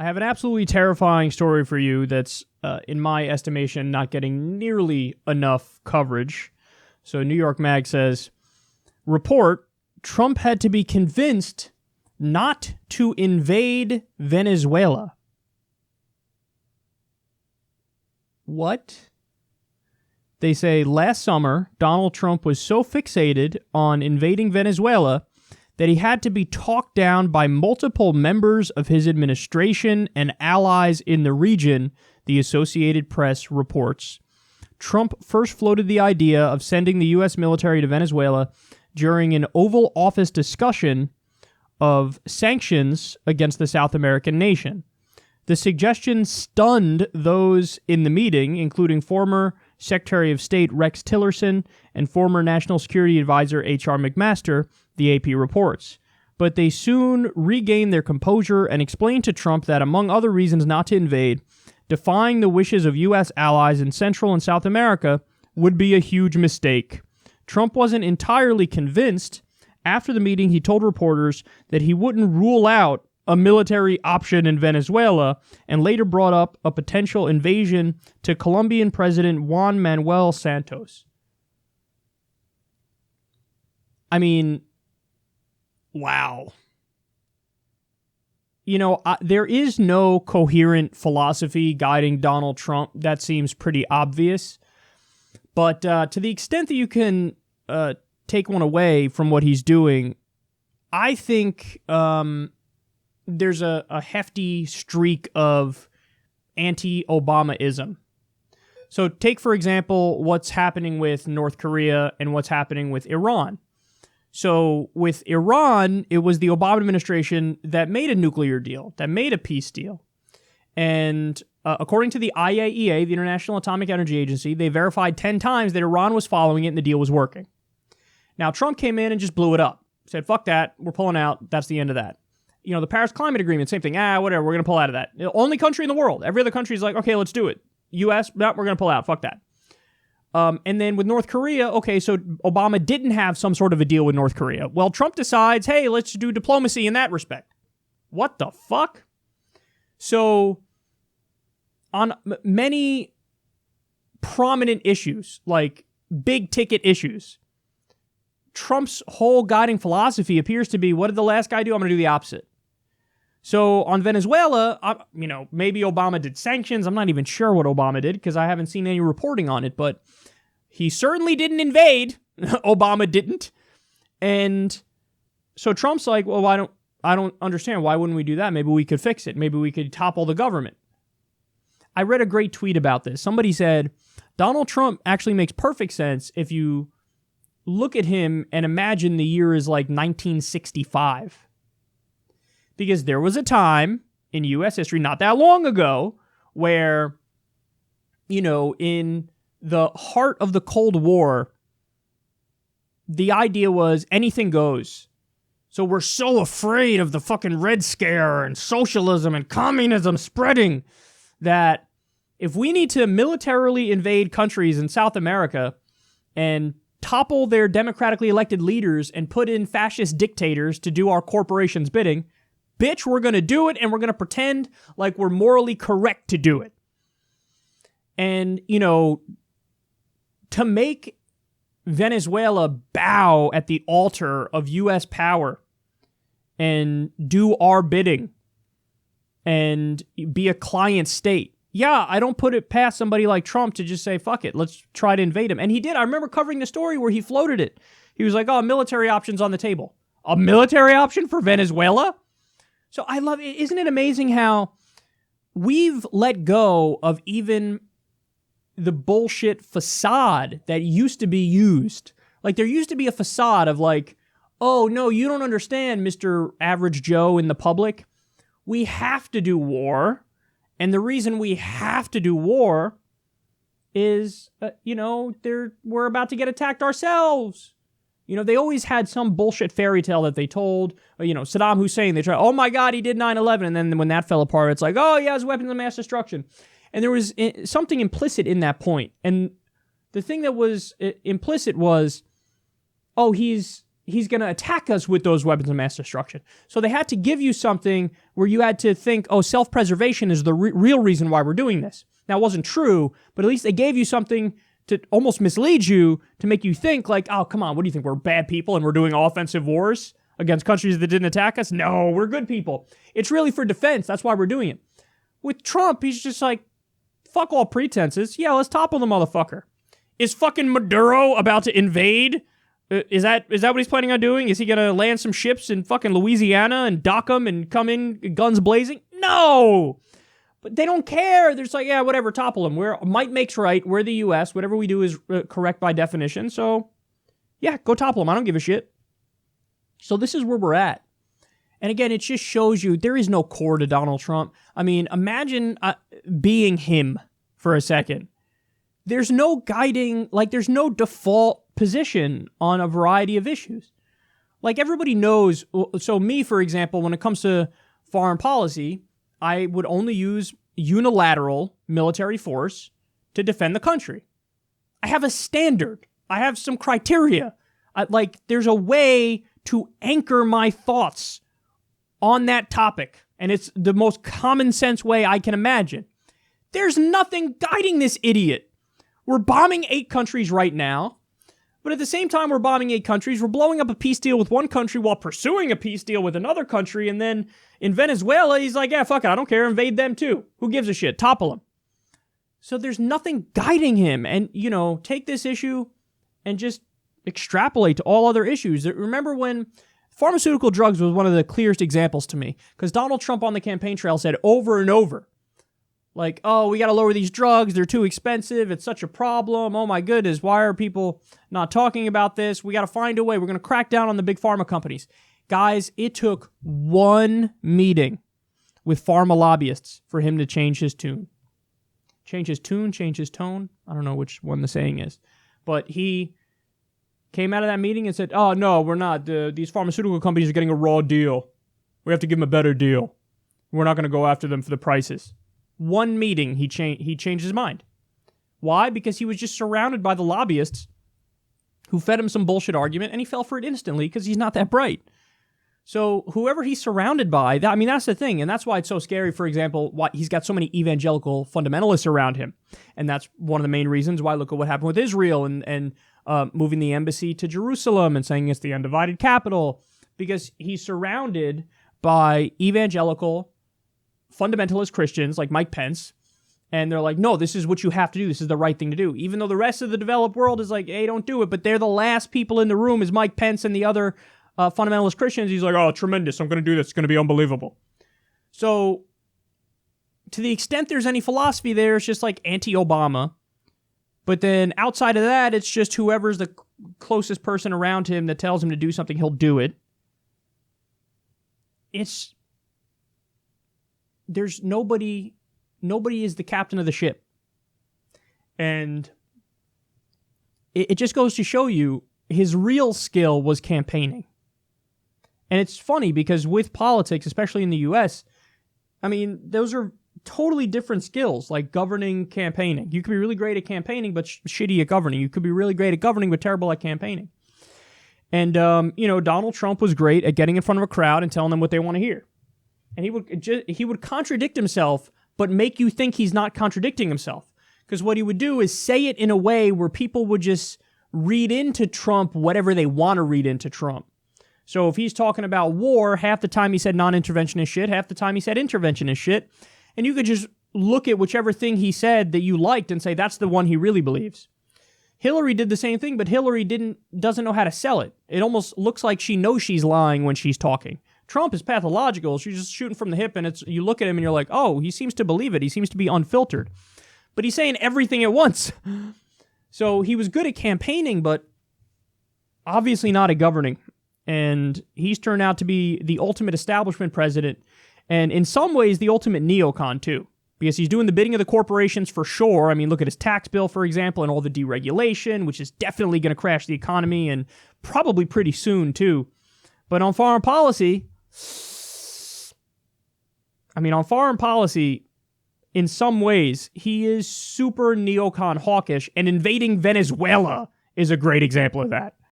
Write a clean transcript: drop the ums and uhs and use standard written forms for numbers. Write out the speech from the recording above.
I have an absolutely terrifying story for you that's, in my estimation, not getting nearly enough coverage. So New York Mag says, report, Trump had to be convinced not to invade Venezuela. What? They say last summer, Donald Trump was so fixated on invading Venezuela that he had to be talked down by multiple members of his administration and allies in the region, the Associated Press reports. Trump first floated the idea of sending the U.S. military to Venezuela during an Oval Office discussion of sanctions against the South American nation. The suggestion stunned those in the meeting, including former Secretary of State Rex Tillerson and former National Security Advisor H.R. McMaster, the AP reports. But they soon regained their composure and explained to Trump that, among other reasons not to invade, defying the wishes of U.S. allies in Central and South America would be a huge mistake. Trump wasn't entirely convinced. After the meeting, he told reporters that he wouldn't rule out a military option in Venezuela, and later brought up a potential invasion to Colombian President Juan Manuel Santos. I mean, wow. You know, there is no coherent philosophy guiding Donald Trump. That seems pretty obvious. But to the extent that you can take one away from what he's doing, I think there's a hefty streak of anti-Obamaism. So take, for example, what's happening with North Korea and what's happening with Iran. So with Iran, it was the Obama administration that made a nuclear deal, that made a peace deal. And according to the IAEA, the International Atomic Energy Agency, they verified 10 times that Iran was following it and the deal was working. Now, Trump came in and just blew it up. Said, fuck that, we're pulling out, that's the end of that. You know, the Paris Climate Agreement, same thing. Whatever, we're going to pull out of that. The only country in the world. Every other country is like, okay, let's do it. U.S., no, we're going to pull out. Fuck that. And then with North Korea, okay, so Obama didn't have some sort of a deal with North Korea. Well, Trump decides, hey, let's do diplomacy in that respect. What the fuck? So, on many prominent issues, like big ticket issues, Trump's whole guiding philosophy appears to be, what did the last guy do? I'm going to do the opposite. So on Venezuela, maybe Obama did sanctions. I'm not even sure what Obama did because I haven't seen any reporting on it, but he certainly didn't invade. Obama didn't. And so Trump's like, well, I don't understand. Why wouldn't we do that? Maybe we could fix it. Maybe we could topple the government. I read a great tweet about this. Somebody said, Donald Trump actually makes perfect sense if you look at him and imagine the year is like 1965. Because there was a time in U.S. history not that long ago where, you know, in the heart of the Cold War, the idea was anything goes. So we're so afraid of the fucking Red Scare and socialism and communism spreading that if we need to militarily invade countries in South America and topple their democratically elected leaders and put in fascist dictators to do our corporation's bidding, bitch, we're going to do it, and we're going to pretend like we're morally correct to do it. And, you know, to make Venezuela bow at the altar of U.S. power and do our bidding and be a client state, yeah, I don't put it past somebody like Trump to just say, fuck it, let's try to invade him. And he did. I remember covering the story where he floated it. He was like, oh, military options on the table. A military option for Venezuela? So I love it. Isn't it amazing how we've let go of even the bullshit facade that used to be used? Like, there used to be a facade of like, oh, no, you don't understand, Mr. Average Joe in the public. We have to do war. And the reason we have to do war is, we're about to get attacked ourselves. You know, they always had some bullshit fairy tale that they told. Saddam Hussein, they tried, oh my God, he did 9/11. And then when that fell apart, it's like, oh, he has weapons of mass destruction. And there was something implicit in that point. And the thing that was implicit was, oh, he's he's going to attack us with those weapons of mass destruction. So they had to give you something where you had to think, oh, self-preservation is the real reason why we're doing this. Now, it wasn't true, but at least they gave you something to almost mislead you, to make you think like, oh, come on, what do you think? We're bad people and we're doing offensive wars against countries that didn't attack us? No, we're good people. It's really for defense. That's why we're doing it. With Trump, he's just like, fuck all pretenses. Yeah, let's topple the motherfucker. Is fucking Maduro about to invade? Is that what he's planning on doing? Is he going to land some ships in fucking Louisiana and dock them and come in guns blazing? No! But they don't care. They're just like, yeah, whatever, topple them. Might makes right. We're the U.S. Whatever we do is correct by definition. So, yeah, go topple them. I don't give a shit. So this is where we're at. And again, it just shows you there is no core to Donald Trump. I mean, imagine being him for a second. There's no guiding, like there's no default position on a variety of issues. Like everybody knows, so me, for example, when it comes to foreign policy, I would only use unilateral military force to defend the country. I have a standard. I have some criteria. There's a way to anchor my thoughts on that topic, and it's the most common sense way I can imagine. There's nothing guiding this idiot. We're bombing 8 countries right now, but at the same time we're bombing 8 countries, we're blowing up a peace deal with one country while pursuing a peace deal with another country, and then in Venezuela, he's like, yeah, fuck it, I don't care, invade them too. Who gives a shit? Topple them. So there's nothing guiding him, and, take this issue and just extrapolate to all other issues. Remember when pharmaceutical drugs was one of the clearest examples to me, because Donald Trump on the campaign trail said over and over, like, oh, we got to lower these drugs. They're too expensive. It's such a problem. Oh, my goodness. Why are people not talking about this? We got to find a way. We're going to crack down on the big pharma companies. Guys, it took one meeting with pharma lobbyists for him to change his tune. Change his tune, change his tone. I don't know which one the saying is. But he came out of that meeting and said, oh, no, we're not. These pharmaceutical companies are getting a raw deal. We have to give them a better deal. We're not going to go after them for the prices. One meeting, he changed his mind. Why? Because he was just surrounded by the lobbyists who fed him some bullshit argument, and he fell for it instantly because he's not that bright. So whoever he's surrounded by, that's the thing, and that's why it's so scary, for example, why he's got so many evangelical fundamentalists around him. And that's one of the main reasons why look at what happened with Israel and moving the embassy to Jerusalem and saying it's the undivided capital, because he's surrounded by evangelical fundamentalist Christians like Mike Pence, and they're like, no, this is what you have to do. This is the right thing to do. Even though the rest of the developed world is like, hey, don't do it. But they're the last people in the room is Mike Pence and the other fundamentalist Christians. He's like, oh, tremendous. I'm going to do this. It's going to be unbelievable. So to the extent there's any philosophy there, it's just like anti-Obama. But then outside of that, it's just whoever's the closest person around him that tells him to do something, he'll do it. There's nobody is the captain of the ship. And it just goes to show you his real skill was campaigning. And it's funny because with politics, especially in the U.S., those are totally different skills, like governing, campaigning. You could be really great at campaigning, but shitty at governing. You could be really great at governing, but terrible at campaigning. And, Donald Trump was great at getting in front of a crowd and telling them what they want to hear. And he would contradict himself, but make you think he's not contradicting himself. Because what he would do is say it in a way where people would just read into Trump whatever they want to read into Trump. So if he's talking about war, half the time he said non-interventionist shit, half the time he said interventionist shit. And you could just look at whichever thing he said that you liked and say that's the one he really believes. Hillary did the same thing, but Hillary doesn't know how to sell it. It almost looks like she knows she's lying when she's talking. Trump is pathological. She's just shooting from the hip, and you look at him and you're like, oh, he seems to believe it. He seems to be unfiltered. But he's saying everything at once. So he was good at campaigning, but obviously not at governing. And he's turned out to be the ultimate establishment president, and in some ways the ultimate neocon too, because he's doing the bidding of the corporations for sure. Look at his tax bill, for example, and all the deregulation, which is definitely going to crash the economy, and probably pretty soon too. But on foreign policy, in some ways, he is super neocon hawkish, and invading Venezuela is a great example of that.